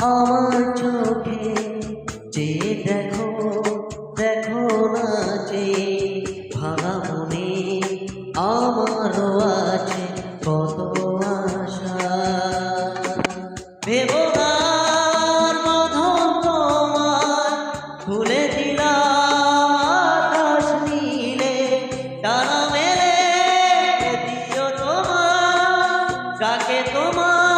আমার চোখে যে দেখো দেখো না যে ভাঙা মনে আমারও আছে কত আশা। বেদনার বাঁধন তোমার খুলে দিলাম আকাশ নীলে, ডানা মেলে দিও তোমার ডাকে তোমার